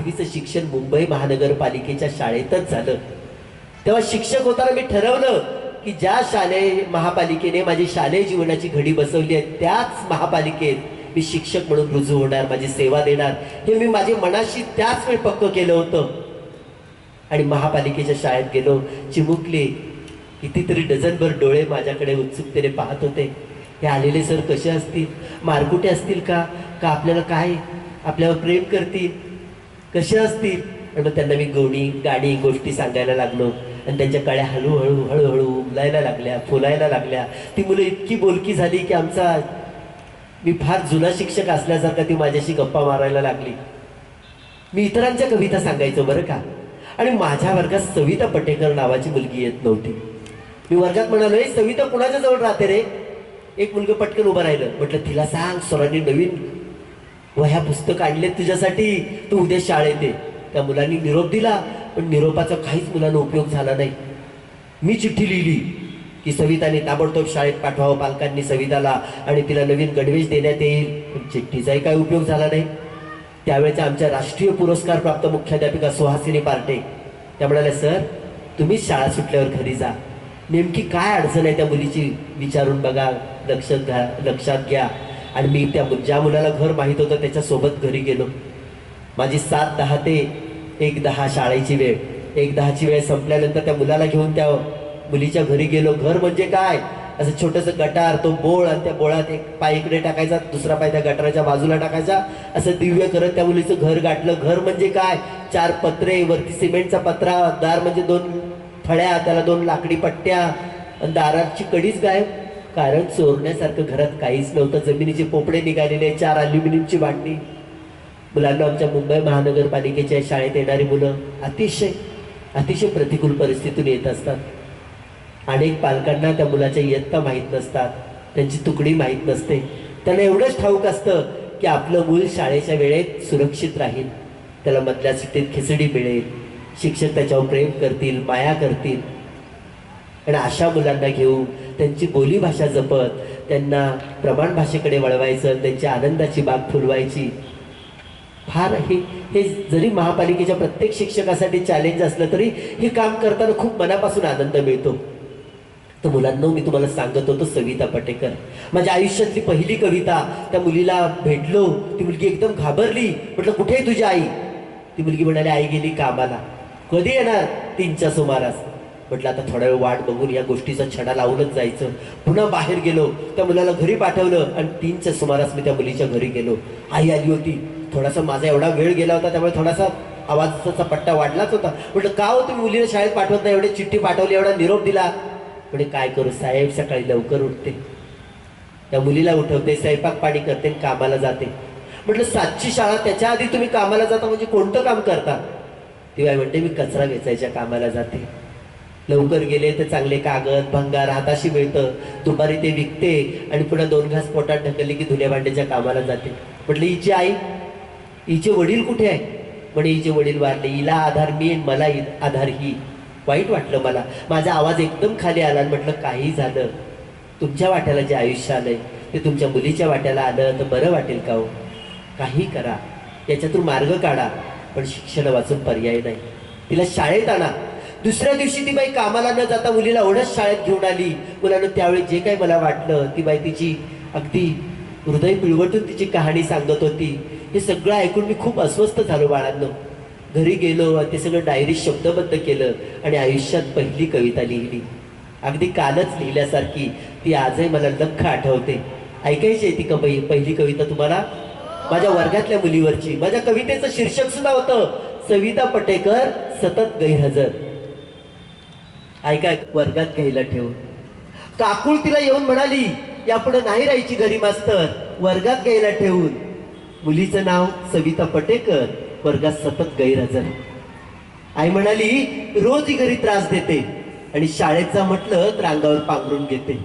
8वीचं शिक्षण मुंबई महानगरपालिकेच्या शाळेतच झालं. तेव्हा शिक्षक होताना मी ठरवलं की ज्या शालेय महापालिकेने माझी शालेय जीवनाची घडी बसवली आहे त्याच महापालिकेत मी शिक्षक म्हणून रुजू होणार, माझी सेवा देणार, हे मी माझ्या मनाशी त्याच वेळी पक्क केलं होतं. आणि महापालिकेच्या शाळेत गेलो, चिमुकले कितीतरी डझनभर डोळे माझ्याकडे उत्सुकतेने पाहत होते. हे आलेले सर कसे असतील, मारकुटे असतील का आपल्याला काय आपल्यावर प्रेम करतील, कसे असतील. आणि मग त्यांना मी गाणी गोष्टी सांगायला लागलो आणि त्यांच्या कळ्या हळूहळू उमलायला लागल्या, फुलायला लागल्या. ती मुलं इतकी बोलकी झाली की मी फार जुना शिक्षक असल्यासारखा ती माझ्याशी गप्पा मारायला लागली. मी इतरांच्या कविता सांगायचो बरं का. आणि माझ्या वर्गात सविता पटेकर नावाची मुलगी येत नव्हती. मी वर्गात म्हणालो, सविता कुणाच्या जवळ राहते रे? एक मुलगा पटकन उभं राहिलं. म्हटलं तिला सांग सरांनी नवीन वह्या पुस्तक आणलेत तुझ्यासाठी, तू उद्या शाळेत ये. त्या मुलांनी निरोप दिला, पण निरोपाचा काहीच मुलांना उपयोग झाला नाही. मी चिठ्ठी लिहिली की सविताने ताबडतोब शाळेत पाठवावं पालकांनी सविताला आणि तिला नवीन गणवेश देण्यात येईल. पण चिठ्ठीचाही काही उपयोग झाला नाही. त्यावेळेच्या आमच्या राष्ट्रीय पुरस्कार प्राप्त मुख्याध्यापिका सुहासिनी पार्टे त्या म्हणाल्या, सर तुम्हीच शाळा सुटल्यावर घरी जा, नेमकी काय अडचण आहे त्या मुलीची विचारून बघा, लक्षात घ्या. आणि मी ज्या मुलाला घर माहीत होतं त्याच्यासोबत घरी गेलो. माझी 7:10 ते 1:10 शाळेची वेळ. 1:10ची वेळ संपल्यानंतर त्या मुलाला घेऊन त्या मुलीच्या घरी गेलो. घर म्हणजे काय, असं छोटंसं गटार, तो बोळ, आणि त्या बोळात एक पाय इकडे टाकायचा, दुसरा पाय त्या गटाराच्या बाजूला टाकायचा, असं दिव्य करत त्या मुलीचं घर गाठलं. घर म्हणजे काय, 4 पत्रे, वरती सिमेंटचा पत्रा, दार म्हणजे 2 फळ्या, त्याला 2 लाकडी पट्ट्या, आणि दाराची कडीच गायब. कारण चोरण्यासारखं घरात काहीच नव्हतं. जमिनीचे पोपडे निघालेले, 4 अल्युमिनियमची भांडी. मुलांना आमच्या मुंबई महानगरपालिकेच्या शाळेत येणारी मुलं अतिशय प्रतिकूल परिस्थितीतून येत असतात. अनेक पालकांना त्या मुलाच्या इयत्ता माहीत नसतात, त्यांची तुकडी माहीत नसते. त्यांना एवढंच ठाऊक असतं की आपलं मूल शाळेच्या वेळेत सुरक्षित राहील, त्याला मधल्या सुट्टीत खिचडी मिळेल, शिक्षक त्याच्यावर प्रेम करतील, माया करतील. आणि अशा मुलांना घेऊन त्यांची बोलीभाषा जपत त्यांना प्रमाण भाषेकडे वळवायचं, त्यांची आनंदाची बाग फुलवायची. फार हे जरी महापालिकेच्या प्रत्येक शिक्षकासाठी चॅलेंज असलं तरी हे काम करताना खूप मनापासून आनंद मिळतो. तर मुलांना मी तुम्हाला सांगत होतो, सविता पटेकर माझ्या आयुष्यातली पहिली कविता. त्या मुलीला भेटलो, ती मुलगी एकदम घाबरली. म्हटलं कुठे आहे तुझी आई? ती मुलगी म्हणाली, आई गेली कामाला. कधी येणार? 3च्या सुमारास. म्हटलं आता थोडा वेळ वाट बघून या गोष्टीचा छडा लावूनच जायचं. पुन्हा बाहेर गेलो, त्या मुलाला घरी पाठवलं आणि 3च्या सुमारास मी त्या मुलीच्या घरी गेलो. आई आली होती. थोडासा माझा एवढा वेळ गेला होता त्यामुळे थोडासा आवाजाचा पट्टा वाढलाच होता. म्हटलं का हो तुम्ही मुलीला शाळेत पाठवत नाही, एवढी चिठ्ठी पाठवली, एवढा निरोप दिला. म्हणजे काय करू साहेब, सकाळी लवकर उठते, त्या मुलीला उठवते, स्वयंपाक पाणी करते, कामाला जाते. म्हटलं 7ची शाळा, त्याच्या आधी तुम्ही कामाला जाता म्हणजे कोणतं काम करता? ती बाई म्हणते, मी कचरा वेचायच्या कामाला जाते. लवकर गेले तर चांगले कागद भंगार हाताशी मिळतं, दुपारी ते विकते आणि पुन्हा 2 घास पोटात ढकलले की धुण्या भांड्याच्या कामाला जाते. म्हटलं हिची आई, हिचे वडील कुठे आहे? म्हणे हिचे वडील वारले, हिला आधार मी, मला आधार ही. वाईट वाटलं मला, माझा आवाज एकदम खाली आला. म्हटलं काही झालं, तुमच्या वाट्याला जे आयुष्य आलंय ते तुमच्या मुलीच्या वाट्याला आलं तर बरं वाटेल का हो? काही करा, याच्यातून मार्ग काढा, पण शिक्षण वाचून पर्याय नाही. तिला शाळेत आणा. दुसऱ्या दिवशी ती बाई कामाला न जाता मुलीला ओढत शाळेत घेऊन आली. मुलानं त्यावेळी जे काही मला वाटलं, ती बाई तिची अगदी हृदय पिळवटून तिची कहाणी सांगत होती. हे सगळं ऐकून मी खूप अस्वस्थ झालो बाळांनो. घरी गेलो आणि ते सगळं डायरीत शब्दबद्ध केलं आणि आयुष्यात पहिली कविता लिहिली. अगदी कालच लिहिल्यासारखी ती आजही मला लख्ख आठवते. ऐकायची आहे ती पहिली कविता तुम्हाला? माझ्या वर्गातल्या मुलीवरची. माझ्या कवितेचं शीर्षक सुद्धा होतं, सविता पटेकर सतत गैरहजर. ऐका, वर्गात घ्यायला ठेवून काकुळ तिला येऊन म्हणाली, यापुढे नाही राहायची घरी मास्तर, वर्गात घ्यायला ठेवून. मुलीचं नाव सविता पटेकर, वर्गात सतत गैरहजर. आई म्हणाली, रोज ही घरी त्रास देते आणि शाळेत जा म्हटलं तर अंगावर पांघरून घेते.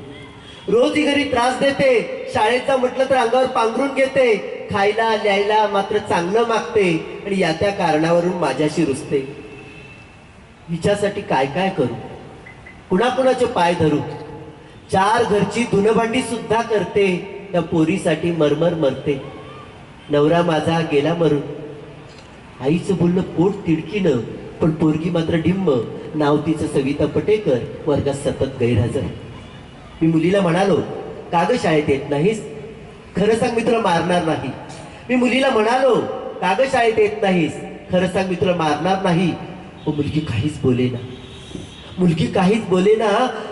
रोज ही घरी त्रास देते, शाळेत जा म्हटलं तर अंगावर पांघरून घेते. खायला लिहायला मात्र चांगलं मागते आणि या त्या कारणावरून माझ्याशी रुसते. हिच्यासाठी काय काय करू, कुणाकुणाचे पाय धरू, 4 घरची धुणभांडी सुद्धा करते. त्या पोरीसाठी मरमर मरते. नवरा माझा गेला मरून. आईचं बोलणं पोट तिडकीनं, पण पोरगी मात्र डिम्म. नाव तिचं सविता पटेकर, वर्गात सतत गैरहजर. मी मुलीला म्हणालो, का ग शाळेत येत नाहीस? खरं सांग, मी तुला मारणार नाही. मी मुलीला म्हणालो, का ग शाळेत येत नाहीस? खरं सांग, मी तुला मारणार नाही. मुलगी काहीच बोलेना. मुलगी काहीच बोलेना.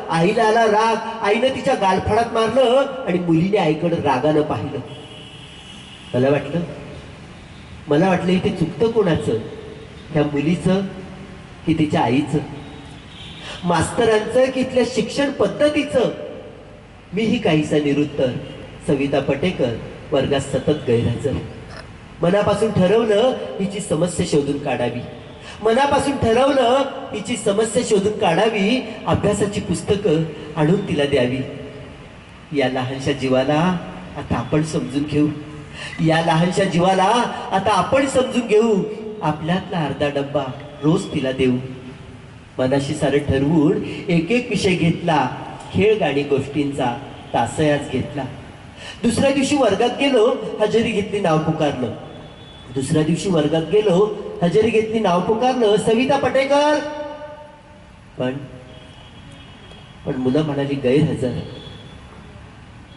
आईला आला राग. आईनं तिच्या गालफाडात मारलं आणि मुलीने आईकडं रागानं पाहिलं. मला वाटलं इथे चुकतं कोणाचं, ह्या मुलीचं की तिच्या आईचं, मास्तरांचं की इथल्या शिक्षण पद्धतीचं. मीही काहीसा निरुत्तर. सविता पटेकर, वर्गात सतत गैरहजर. मनापासून ठरवलं हिची समस्या शोधून काढावी. मनापासून ठरवलं हिची समस्या शोधून काढावी. अभ्यासाची पुस्तकं आणून तिला द्यावी. या लहानशा जीवाला आता आपण समजून घेऊ. या लहानशा जीवाला आता आपण समजून घेऊ. आपल्यातला अर्धा डब्बा रोज तिला देऊ. मनाशी सारं ठरवून एक एक विषय घेतला. खेळ गाणी गोष्टींचा तासयाच घेतला. दुसऱ्या दिवशी वर्गात गेलो, हजेरी घेतली, नाव पुकारलं. दुसऱ्या दिवशी वर्गात गेलो, हजेरी घेतली, नाव पुकारलं, सविता पटेकर. पण मुलं म्हणाली गैरहजर.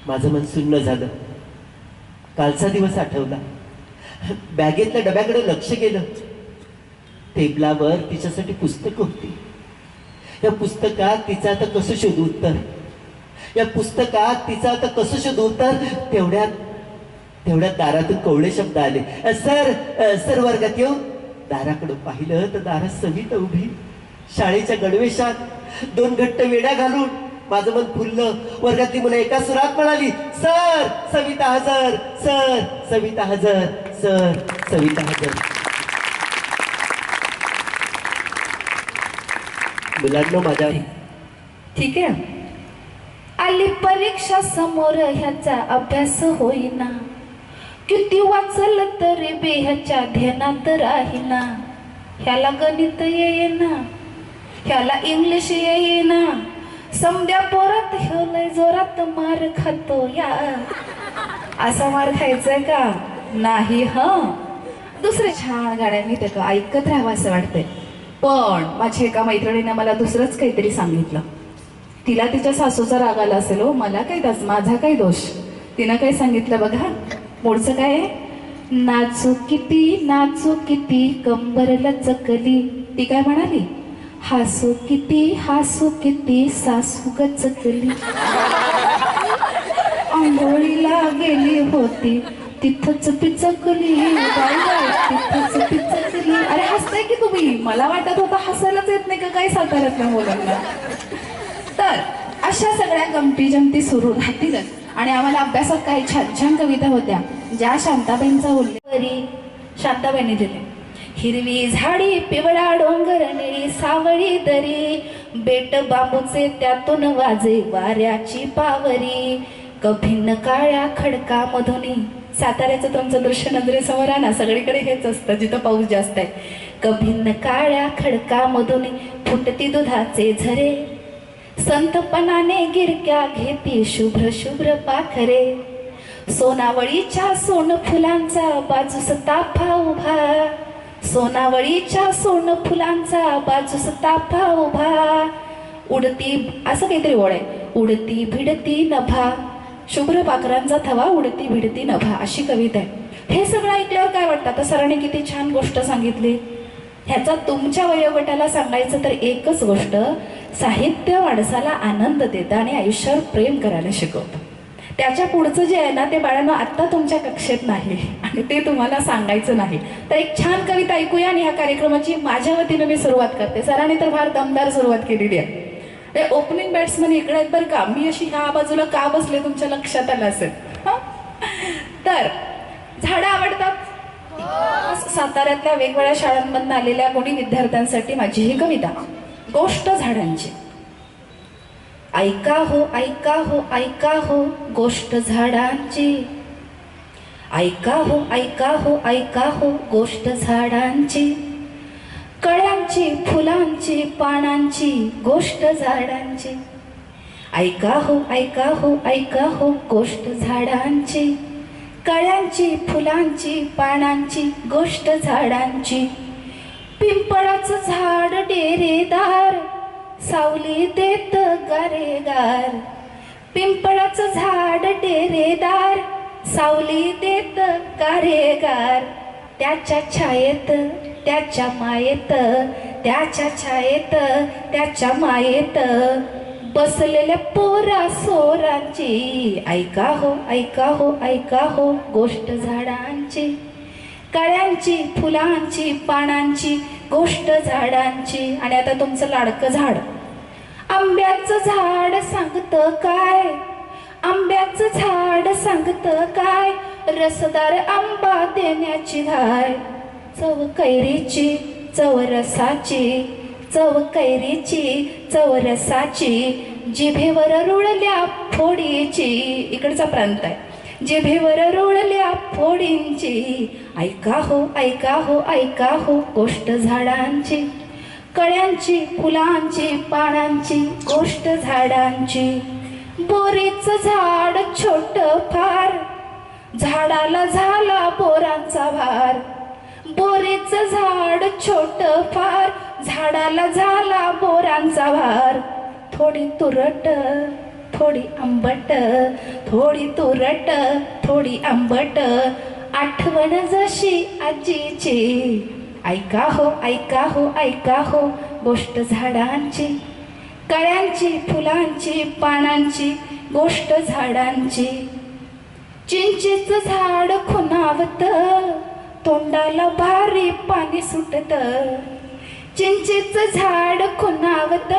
माझं मन सुन्न झालं. कालचा दिवस आठवला. बॅगेतल्या डब्याकडे लक्ष गेलं. टेबलावर तिच्यासाठी पुस्तकं होती. या पुस्तकात तिचं आता कसं शोधू उत्तर? या पुस्तकात तिचं आता कसं शोधू उत्तर? तेवढ्यात दारातून कवळे शब्द आले. सर वर्गात येऊ. दाराकडं पाहिलं तर दारात सविता उभी, शाळेच्या गणवेशात, 2 घट्ट वेड्या घालून. माझं मन फुललं. वर्गातली मुलं एका सुरात म्हणाली, सर सविता हजर, सर सविता हजर, सर सविता हजर. मुलांना माझ्या ठीक आहे. आली परीक्षा समोर, ह्याचा अभ्यास होईना. किती वाचल तरी बे ह्याच्या ध्यानात राहीना. ह्याला गणित येईना, ह्याला इंग्लिश येईना. समद्या पोरात ह्योलय जोरात मार खातो या. असा मार खायचाय का? नाही. दुसरे छान गाण्यांनी ते ऐकत राहावं असं वाटतंय. पण माझ्या एका मैत्रिणीने मला दुसरंच काहीतरी सांगितलं. तिला तिच्या सासूचा राग आला असेल. हो, मला काय त्याच, माझा काय दोष. तिनं काय सांगितलं बघा. पुढचं काय? नाचू किती कंबर लचकली. ती काय म्हणाली? हसू किती सासू गचकली. आंघोळीला गेली होती तिथंच पिचकली. तिथंच पिचकली. अरे हसताय की तुम्ही? मला वाटत होतं हसायलाच येत नाही का काय साताऱ्यातल्या मुलांना. तर अशा सगळ्या गमती जमती सुरू राहतीलच. आणि आम्हाला अभ्यासात काही छान छान कविता होत्या ज्या शांताबाईंचा उल्लेख शांताबाईंनी दिले. हिरवी झाडी, पिवळा डोंगर, निळी सावळी दरी, बेट बांबूचे त्यातून वाजे वाऱ्याची पावरी. कभिन्न काळ्या खडका मधुनी. साताऱ्याचं तुमचं दृश्य नजरेसमोर आहे ना, सगळीकडे हेच असतं जिथं पाऊस जास्त आहे. कभिन्न काळ्या खडका मधुनी फुटती दुधाचे झरे. संतपणाने गिरक्या घेती शुभ्र शुभ्र पाखरे. सोनावळीच्या सोन फुलांचा बाजूस ताफा उभा. सोनावळीच्या सोन फुलांचा बाजूस ताफा उभा. उडती, असं काहीतरी ओळ आहे. उडती भिडती नभा. शुभ्र पाखरांचा थवा, उडती भिडती नभा, अशी कविता आहे. हे सगळं ऐकल्यावर काय वाटतं? आता सरांनी किती छान गोष्ट सांगितली. ह्याचा तुमच्या वयोगटाला सांगायचं तर एकच गोष्ट, साहित्य माणसाला आनंद देतं आणि आयुष्यावर प्रेम करायला शिकवतं. त्याच्या पुढचं जे आहे ना ते बाळांनो आत्ता तुमच्या कक्षेत नाही आणि ते तुम्हाला सांगायचं नाही. तर एक छान कविता ऐकूया आणि ह्या कार्यक्रमाची माझ्या वतीनं मी सुरुवात करते. सरांनी तर फार दमदार सुरुवात केलेली आहे. ते ओपनिंग बॅट्समन इकडे आहेत बरं का. मी अशी ह्या बाजूला का बसले तुमच्या लक्षात आलं असेल. तर झाडं आवडतात. साताऱ्यातल्या वेगवेगळ्या शाळांमधून आलेल्या कोणी विद्यार्थ्यांसाठी माझी ही कविता. गोष्ट झाडांची. ऐका हो ऐका हो ऐका हो गोष्ट झाडांची. ऐका हो ऐका हो ऐका हो गोष्ट झाडांची. कळ्यांची, फुलांची, पानांची गोष्ट झाडांची. ऐका हो ऐका हो ऐका हो गोष्ट झाडांची. कळ्यांची फुलांची पानांची गोष्ट झाडांची. पिंपळाचं झाड डेरेदार सावली देत गारेगार. पिंपळाचं झाड डेरेदार सावली देत गारेगार. त्याच्या छायेत त्याच्या मायेत त्याच्या छायेत त्याच्या मायेत बसलेल्या पोरा सोरांची ऐका हो ऐका हो ऐका हो गोष्ट झाडांची. कळ्यांची फुलांची पानांची गोष्ट झाडांची. आणि आता तुमचं लाडकं झाड. आंब्याचं झाड सांगतं काय, आंब्याचं झाड सांगतं काय, रसदार आंबा देण्याची घाय. चव कैरीची चव रसाची, चव कैरीची चव रसाची, जिभेवर रुळल्या फोडीची. इकडचा प्रांत आहे. जिभेवर रुळल्या फोडींची ऐका हो ऐका हो ऐका हो गोष्ट झाडांची. कळ्यांची फुलांची पानांची गोष्ट झाडांची. बोरीचं झाड छोट फार झाडाला झाला बोरांचा भार. बोरीचं झाड छोट फार झाडाला झाला बोरांचा भार. थोडी तुरट थोडी आंबट, थोडी तुरट थोडी आंबट, आठवण जशी आजीची ऐका हो ऐका हो ऐका हो गोष्ट झाडांची. कळ्यांची फुलांची पानांची गोष्ट झाडांची. चिंचेचं झाड खुणावत तोंडाला भारी पाणी सुटत. चिंचेचं झाड खुणावत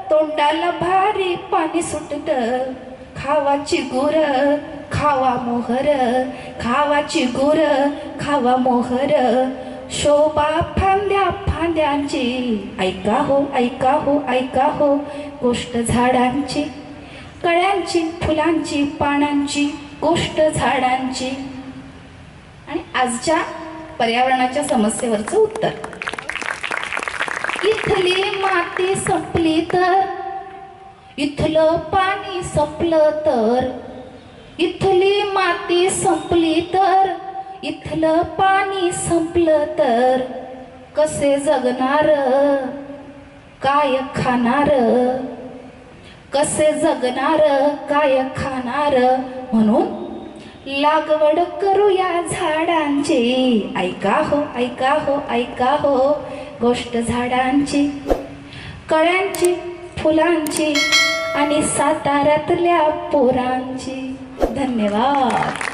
तोंडाला भारी पाणी सुटत. खावाची गुर खावा मोहर, खावाची गुर खावा मोहर, शोभा फांद्या फांद्यांची ऐका हो ऐका हो ऐका हो गोष्ट झाडांची. कळ्यांची फुलांची पानांची गोष्ट झाडांची. आणि आजच्या पर्यावरणाच्या समस्येवरचं उत्तर. इथली माती संपली तर, इथलं पाणी संपलं तर, इथली माती संपली तर, इथलं पाणी संपलं तर, कसे जगणार काय खाणार, कसे जगणार काय खाणार. म्हणून लागवड करूया झाडांची ऐका हो ऐका हो ऐका हो गोष्ट झाडांची. कळ्यांची फुलांची आणि साताऱ्यातल्या पोरांची. धन्यवाद.